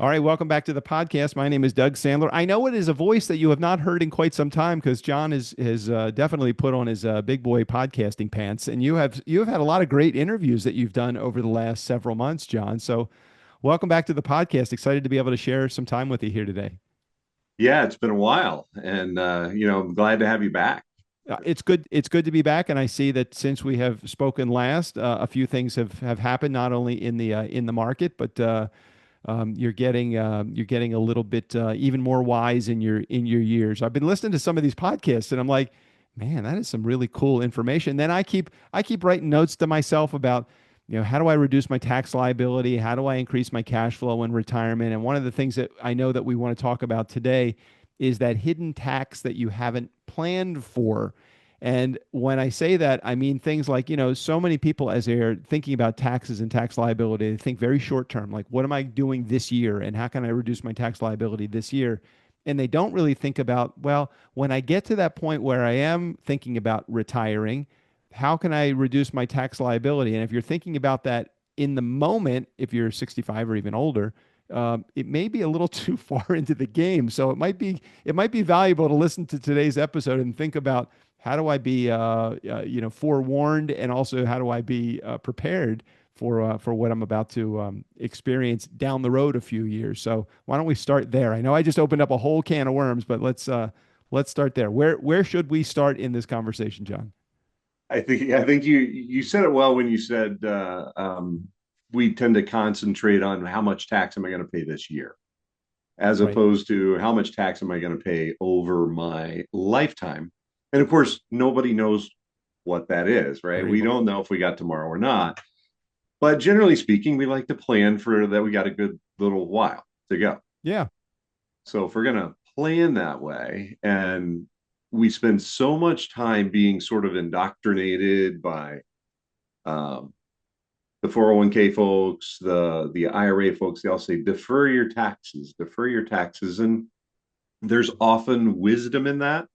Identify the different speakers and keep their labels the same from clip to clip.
Speaker 1: All right, welcome back to the podcast. My name is Doug Sandler. I know it is a voice that you have not heard in quite some time because John has definitely put on his big boy podcasting pants, and you have had a lot of great interviews that you've done over the last several months, John. So, welcome back to the podcast. Excited to be able to share some time with you here today.
Speaker 2: Yeah, it's been a while, and I'm glad to have you back.
Speaker 1: It's good. It's good to be back, and I see that since we have spoken last, a few things have happened not only in the market, but you're getting a little bit even more wise in your years. I've been listening to some of these podcasts, and I'm like, man, that is some really cool information. Then I keep writing notes to myself about, how do I reduce my tax liability? How do I increase my cash flow in retirement? And one of the things that I know that we want to talk about today is that hidden tax that you haven't planned for. And when I say that, I mean things like, so many people as they're thinking about taxes and tax liability, they think very short term, like what am I doing this year and how can I reduce my tax liability this year? And they don't really think about, well, when I get to that point where I am thinking about retiring, how can I reduce my tax liability? And if you're thinking about that in the moment, if you're 65 or even older, it may be a little too far into the game. So it might be valuable to listen to today's episode and think about how do I be forewarned, and also how do I be prepared for what I'm about to experience down the road a few years. So why don't we start there? I know I just opened up a whole can of worms, but let's start there. Where should we start in this conversation, John?
Speaker 2: I think you said it well when you said we tend to concentrate on how much tax am I going to pay this year, as
Speaker 1: Right.
Speaker 2: opposed to how much tax am I going to pay over my lifetime. And of course, nobody knows what that is, right?
Speaker 1: Very
Speaker 2: We
Speaker 1: important.
Speaker 2: don't know if we got tomorrow or not. But generally speaking, we like to plan for that. We got a good little while to go.
Speaker 1: Yeah.
Speaker 2: So if we're going to plan that way, and we spend so much time being sort of indoctrinated by um, the 401k folks, the IRA folks, they all say defer your taxes, and there's often wisdom in that,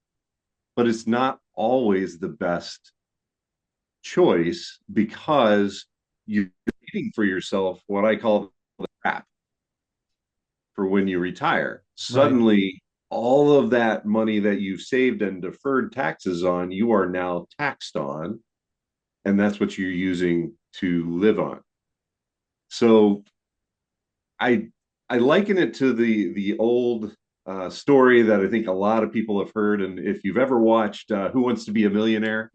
Speaker 2: but it's not always the best choice because you're eating for yourself what I call the trap for when you retire.
Speaker 1: Right.
Speaker 2: Suddenly, all of that money that you've saved and deferred taxes on, you are now taxed on, and that's what you're using to live on. So I I liken it to the old story that I think a lot of people have heard, and if you've ever watched Who Wants to Be a Millionaire,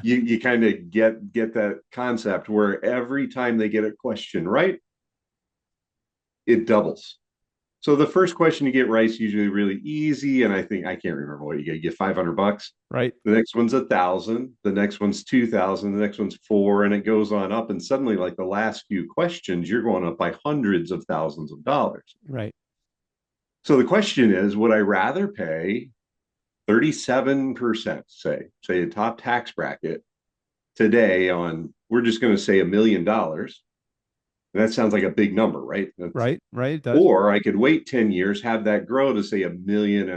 Speaker 2: you kind of get that concept where every time they get a question right, it doubles. So the first question you get right is usually really easy, and I can't remember what you get. You get $500.
Speaker 1: Right.
Speaker 2: The next one's 1,000. The next one's 2,000. The next one's four, and it goes on up. And suddenly, like the last few questions, you're going up by hundreds of thousands of dollars.
Speaker 1: Right.
Speaker 2: So the question is, would I rather pay 37%, say a top tax bracket today on, we're just going to say $1 million. That sounds like a big number, right?
Speaker 1: Right. Right. It does.
Speaker 2: Or I could wait 10 years, have that grow to say 1.5 million,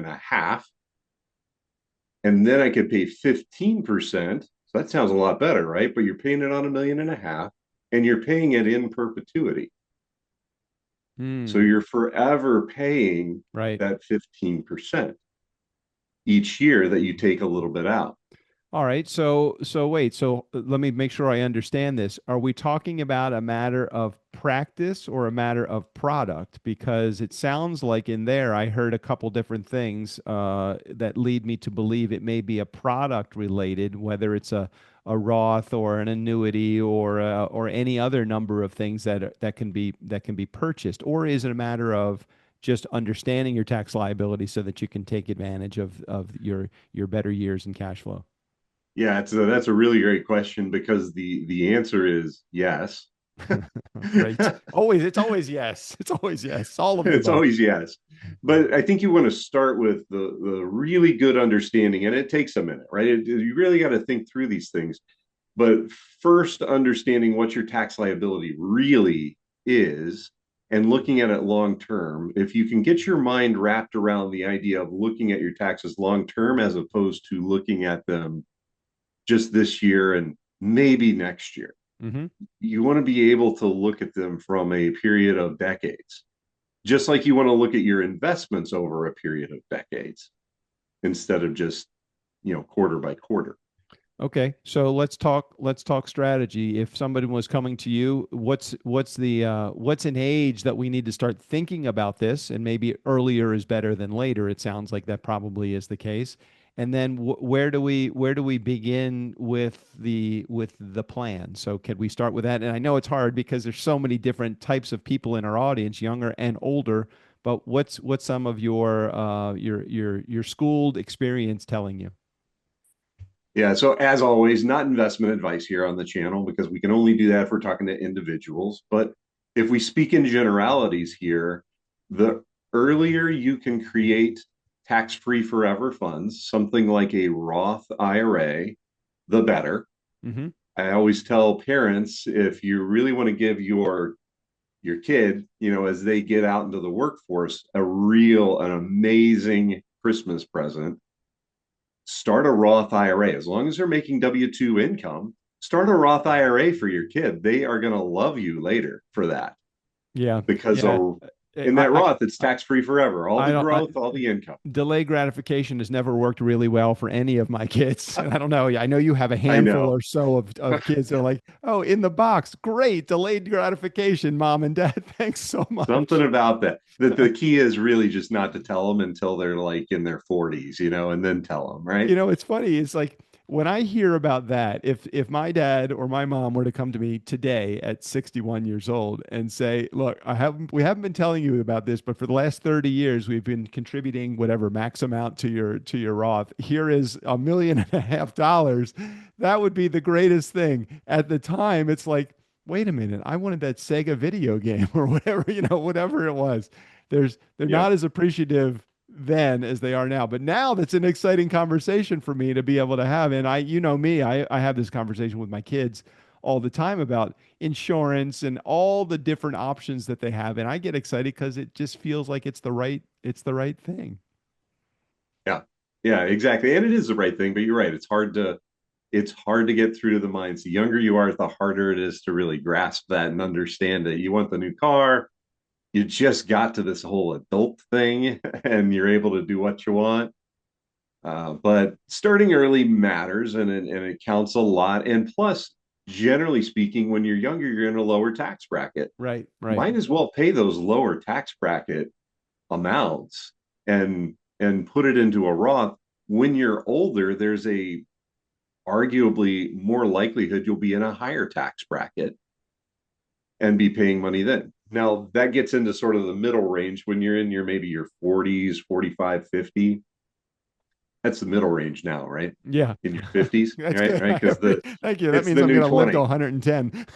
Speaker 2: and then I could pay 15%. So that sounds a lot better, right? But you're paying it on 1.5 million, and you're paying it in perpetuity. So
Speaker 1: Hmm.
Speaker 2: you're forever paying
Speaker 1: Right.
Speaker 2: that 15% each year that you take a little bit out.
Speaker 1: All right. So wait. So let me make sure I understand this. Are we talking about a matter of practice or a matter of product? Because it sounds like in there I heard a couple different things that lead me to believe it may be a product related, whether it's a Roth or an annuity or any other number of things that can be purchased, or is it a matter of just understanding your tax liability so that you can take advantage of your better years and cash flow?
Speaker 2: Yeah, that's a really great question because the answer is yes.
Speaker 1: Great. Always, it's always yes. It's always yes. All of the
Speaker 2: It's
Speaker 1: above.
Speaker 2: always yes. But I think you want to start with the really good understanding, and it takes a minute, right? You really got to think through these things. But first, understanding what your tax liability really is and looking at it long term, if you can get your mind wrapped around the idea of looking at your taxes long term as opposed to looking at them just this year and maybe next year,
Speaker 1: Hmm.
Speaker 2: you want to be able to look at them from a period of decades. just like you want to look at your investments over a period of decades instead of just, quarter by quarter.
Speaker 1: Okay, so let's talk strategy. If somebody was coming to you, what's an age that we need to start thinking about this? And maybe earlier is better than later. It sounds like that probably is the case. And then where do we begin with the plan? So can we start with that? And I know it's hard because there's so many different types of people in our audience, younger and older. But what's some of your schooled experience telling you?
Speaker 2: Yeah. So, as always, not investment advice here on the channel because we can only do that if we're talking to individuals. But if we speak in generalities here, the earlier you can create tax free forever funds, something like a Roth IRA, the better.
Speaker 1: Hmm.
Speaker 2: I always tell parents, if you really want to give your kid, as they get out into the workforce, an amazing Christmas present, start a Roth IRA. As long as they're making W-2 income, start a Roth IRA for your kid. They are going to love you later for that
Speaker 1: Yeah,
Speaker 2: because
Speaker 1: yeah.
Speaker 2: in that Roth, it's tax free forever. All
Speaker 1: I
Speaker 2: the
Speaker 1: don't.
Speaker 2: growth, all the income.
Speaker 1: Delay gratification has never worked really well for any of my kids. And I don't know. I know you have a
Speaker 2: I
Speaker 1: handful
Speaker 2: know.
Speaker 1: or so of kids that are like, oh, in the box, great, delayed gratification, mom and dad. Thanks so
Speaker 2: Something
Speaker 1: much.
Speaker 2: about that. The key is really just not to tell them until they're like in their 40s, and then tell them, right?
Speaker 1: It's funny. It's like when I hear about that, if my dad or my mom were to come to me today at 61 years old and say, "Look, we haven't been telling you about this, but for the last 30 years we've been contributing whatever max amount to your Roth. Here is $1.5 million." That would be the greatest thing. At the time, it's like, "Wait a minute, I wanted that Sega video game or whatever, whatever it was." They're
Speaker 2: Yeah.
Speaker 1: not as appreciative then as they are now. But now that's an exciting conversation for me to be able to have. And me, I have this conversation with my kids all the time about insurance and all the different options that they have. And I get excited because it just feels like it's the right thing.
Speaker 2: Yeah. Yeah, exactly. And it is the right thing, but you're right. It's hard to get through to the minds. The younger you are, the harder it is to really grasp that and understand that you want the new car. You just got to this whole adult thing and you're able to do what you want. But starting early matters and it counts a lot. And plus, generally speaking, when you're younger, you're in a lower tax bracket.
Speaker 1: Right, right.
Speaker 2: Might as well pay those lower tax bracket amounts and put it into a Roth. When you're older, there's a arguably more likelihood you'll be in a higher tax bracket and be paying money then. Now that gets into sort of the middle range when you're in your maybe your 40s, 45, 50. That's the middle range now, right?
Speaker 1: Yeah.
Speaker 2: In your 50s,
Speaker 1: That's
Speaker 2: right?
Speaker 1: good.
Speaker 2: Right? Because the
Speaker 1: Thank you. That
Speaker 2: it's
Speaker 1: means
Speaker 2: the
Speaker 1: I'm
Speaker 2: new
Speaker 1: going to live to
Speaker 2: 20.
Speaker 1: 110.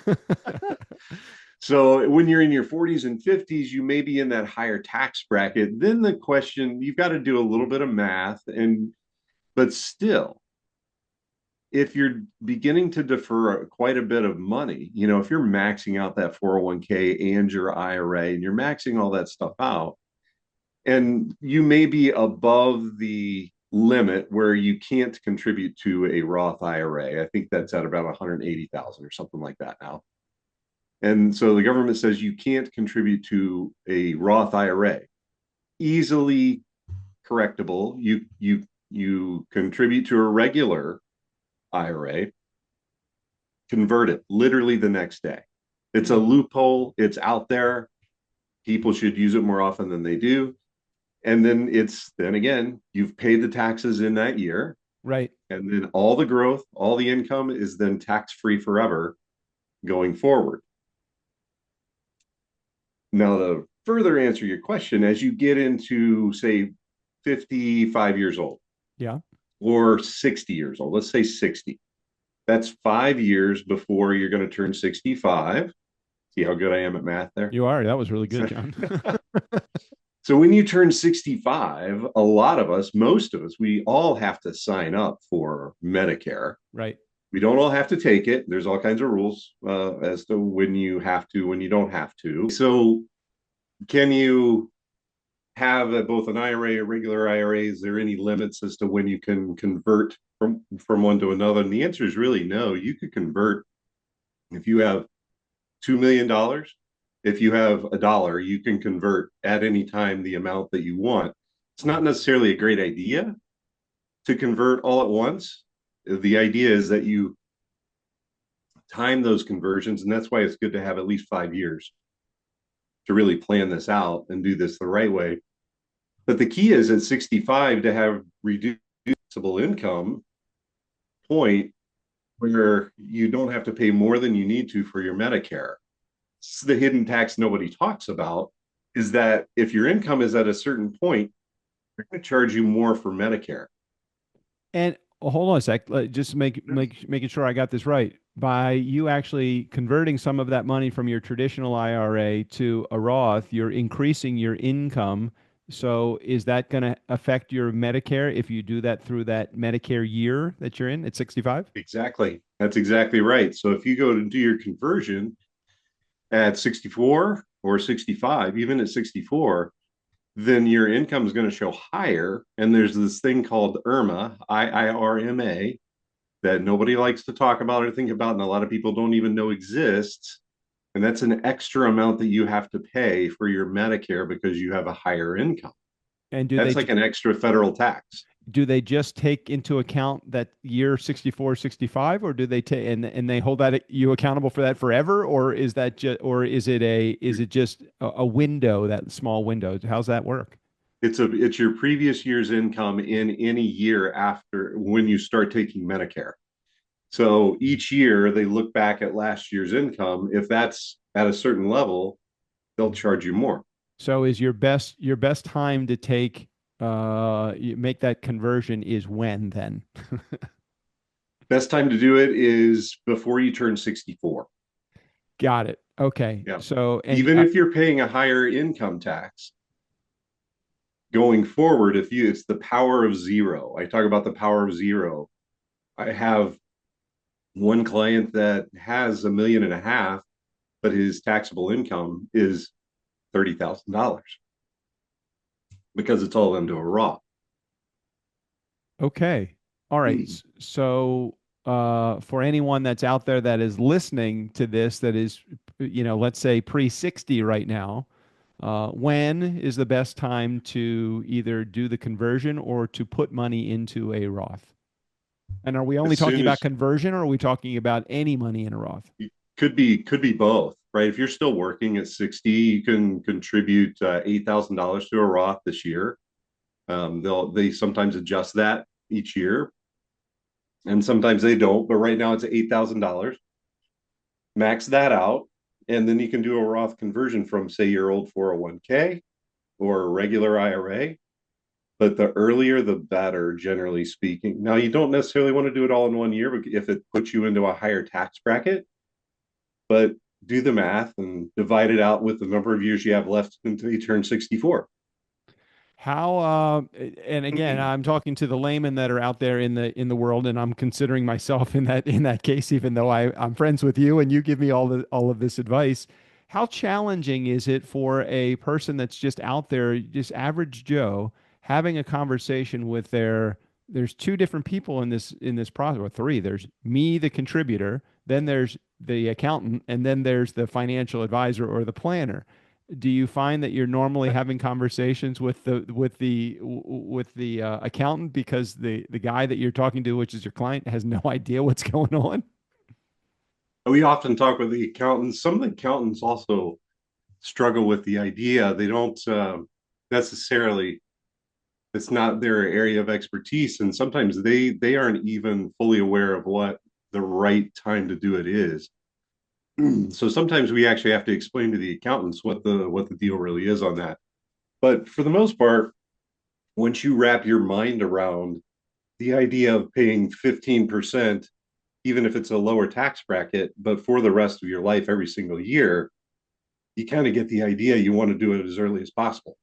Speaker 2: So when you're in your 40s and 50s, you may be in that higher tax bracket. Then the question, you've got to do a little bit of math but still, if you're beginning to defer quite a bit of money, if you're maxing out that 401k and your IRA and you're maxing all that stuff out, and you may be above the limit where you can't contribute to a Roth IRA. I think that's at about 180,000 or something like that now. And so the government says you can't contribute to a Roth IRA. Easily correctable. You contribute to a regular IRA, convert it literally the next day. It's a
Speaker 1: Hmm.
Speaker 2: loophole. It's out there. People should use it more often than they do. And then again, you've paid the taxes in that year.
Speaker 1: Right.
Speaker 2: And then all the growth, all the income is then tax free forever going forward. Now, to further answer your question, as you get into, say, 55 years old
Speaker 1: Yeah.
Speaker 2: or 60 years old, let's say 60, that's 5 years before you're going to turn 65. See how good I am at math there?
Speaker 1: You are. That was really good, John.
Speaker 2: So when you turn 65, a lot of us, most of us, we all have to sign up for Medicare.
Speaker 1: Right.
Speaker 2: We don't all have to take it. There's all kinds of rules as to when you have to, when you don't have to. So can you have both an IRA, a regular IRA? Is there any limits as to when you can convert from one to another? And the answer is really no. You could convert if you have $2 million if you have a dollar, you can convert at any time the amount that you want. It's not necessarily a great idea to convert all at once. The idea is that you time those conversions, and that's why it's good to have at least 5 years to really plan this out and do this the right way. But the key is at 65 to have reducible income point where you don't have to pay more than you need to for your Medicare. It's the hidden tax nobody talks about is that if your income is at a certain point, they're going to charge you more for Medicare.
Speaker 1: And hold on a sec, just making sure I got this right. By you actually converting some of that money from your traditional IRA to a Roth, you're increasing your income. So is that going to affect your Medicare if you do that through that Medicare year that you're in at 65?
Speaker 2: Exactly. That's exactly right. So if you go to do your conversion at 64 or 65, even at 64, then your income is going to show higher. And there's this thing called IRMAA, IIRMA, that nobody likes to talk about or think about, and a lot of people don't even know exists. And that's an extra amount that you have to pay for your Medicare because you have a higher income.
Speaker 1: And
Speaker 2: That's like an extra federal tax.
Speaker 1: do they just take into account that year 64, 65, or do they take and they hold that you accountable for that forever, or is that just or is it just a window, that small window? How's that work?
Speaker 2: It's your previous year's income in any year after when you start taking Medicare. So each year they look back at last year's income. If that's at a certain level, they'll charge you more.
Speaker 1: So is your best time to take make that conversion is when then?
Speaker 2: Best time to do it is before you turn 64.
Speaker 1: Got it. Okay.
Speaker 2: Yeah.
Speaker 1: So and
Speaker 2: Even if you're paying a higher income tax going forward, if you it's the power of zero. I talk about the power of zero. I have one client that has 1.5 million, but his taxable income is $30,000 because it's all into a Roth.
Speaker 1: okay. All right. So, for anyone that's out there that is listening to this, that is, let's say pre 60 right now, when is the best time to either do the conversion or to put money into a Roth? And are we only
Speaker 2: As
Speaker 1: talking
Speaker 2: soon
Speaker 1: about
Speaker 2: as
Speaker 1: conversion, or are we talking about any money in a Roth?
Speaker 2: could be both, right? If you're still working at 60, you can contribute $8,000 to a Roth this year. They sometimes adjust that each year, and sometimes they don't. But right now it's $8,000. Max that out, and then you can do a Roth conversion from, say, your old 401k or a regular IRA. But the earlier, the better, generally speaking. Now, you don't necessarily want to do it all in one year if it puts you into a higher tax bracket, but do the math and divide it out with the number of years you have left until you turn 64.
Speaker 1: How and again, I'm talking to the laymen that are out there in the world, and I'm considering myself in that case, even though I'm friends with you and you give me all of this advice. How challenging is it for a person that's just out there, just average Joe, having a conversation with there's two different people in this process, or three. There's me, the contributor, then there's the accountant, and then there's the financial advisor or the planner. Do you find that you're normally having conversations with the accountant because the guy that you're talking to, which is your client, has no idea what's going on?
Speaker 2: We often talk with the accountants. Some of the accountants also struggle with the idea. They don't necessarily, it's not their area of expertise. And sometimes they aren't even fully aware of what the right time to do it is. So sometimes we actually have to explain to the accountants what the deal really is on that. But for the most part, once you wrap your mind around the idea of paying 15%, even if it's a lower tax bracket, but for the rest of your life every single year, you kind of get the idea. You want to do it as early as possible.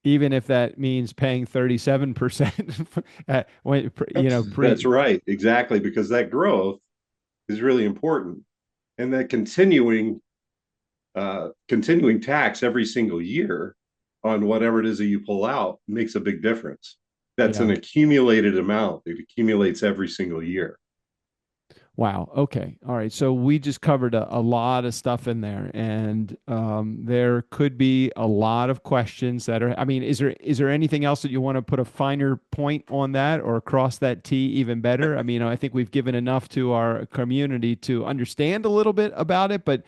Speaker 1: Even if that means paying 37% when
Speaker 2: That's
Speaker 1: pre.
Speaker 2: right, exactly, because that growth is really important, and that continuing tax every single year on whatever it is that you pull out makes a big difference. That's
Speaker 1: Yeah.
Speaker 2: an accumulated amount. It accumulates every single year.
Speaker 1: Wow. Okay. All right. So we just covered a lot of stuff in there, and there could be a lot of questions that are. I mean, is there anything else that you want to put a finer point on that or cross that T even better? I mean, I think we've given enough to our community to understand a little bit about it, but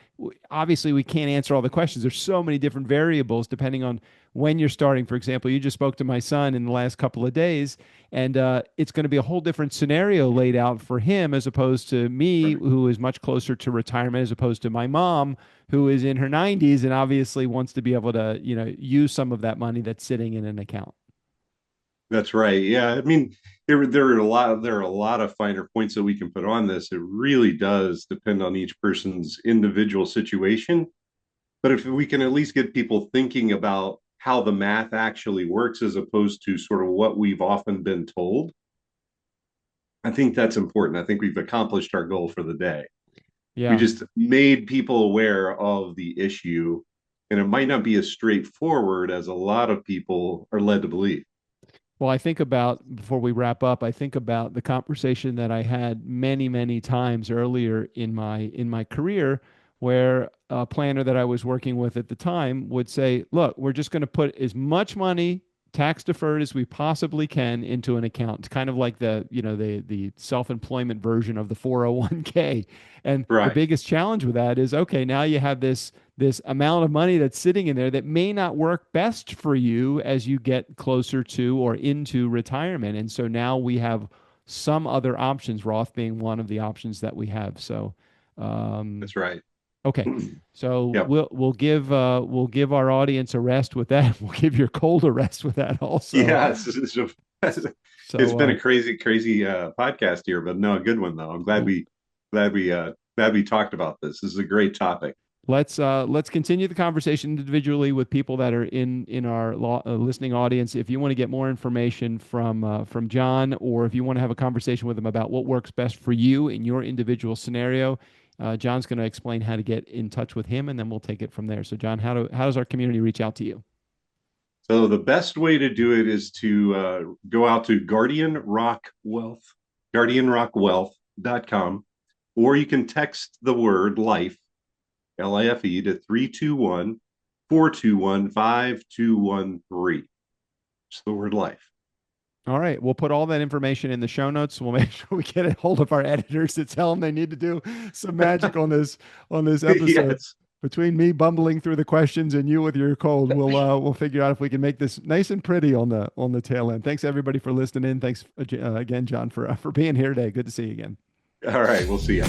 Speaker 1: obviously we can't answer all the questions. There's so many different variables depending on when you're starting. For example, you just spoke to my son in the last couple of days, and it's going to be a whole different scenario laid out for him as opposed to me,
Speaker 2: Right.
Speaker 1: who is much closer to retirement, as opposed to my mom, who is in her 90s and obviously wants to be able to, use some of that money that's sitting in an account.
Speaker 2: That's right. Yeah. I mean, there are a lot of finer points that we can put on this. It really does depend on each person's individual situation. But if we can at least get people thinking about how the math actually works as opposed to sort of what we've often been told, I think that's important. I think we've accomplished our goal for the day. We
Speaker 1: Yeah.
Speaker 2: just made people aware of the issue, and it might not be as straightforward as a lot of people are led to believe.
Speaker 1: Well, I think about, before we wrap up, I think about the conversation that I had many, many times earlier in my career, where a planner that I was working with at the time would say, "Look, we're just going to put as much money tax deferred as we possibly can into an account." It's kind of like the self-employment version of the 401k. And the
Speaker 2: Right.
Speaker 1: biggest challenge with that is, okay, now you have this amount of money that's sitting in there that may not work best for you as you get closer to or into retirement. And so now we have some other options, Roth being one of the options that we have. So, um,
Speaker 2: That's right.
Speaker 1: okay. So
Speaker 2: Yep.
Speaker 1: we'll give our audience a rest with that. We'll give your cold a rest with that also.
Speaker 2: Yeah, it's
Speaker 1: So
Speaker 2: been a crazy, crazy podcast here, but no, a good one though. I'm glad we talked about this. This is a great topic.
Speaker 1: let's continue the conversation individually with people that are in our listening audience. If you want to get more information from John, or if you want to have a conversation with him about what works best for you in your individual scenario, John's going to explain how to get in touch with him, and then we'll take it from there. So, John, how does our community reach out to you?
Speaker 2: So the best way to do it is to go out to guardianrockwealth.com, or you can text the word life, LIFE, to 321-421-5213. It's the word life.
Speaker 1: All right, we'll put all that information in the show notes. We'll make sure we get a hold of our editors to tell them they need to do some magic on this episode.
Speaker 2: Yes.
Speaker 1: Between me bumbling through the questions and you with your cold, we'll figure out if we can make this nice and pretty on the tail end. Thanks everybody for listening in. Thanks again, John, for being here today. Good to see you again.
Speaker 2: All right. We'll see you.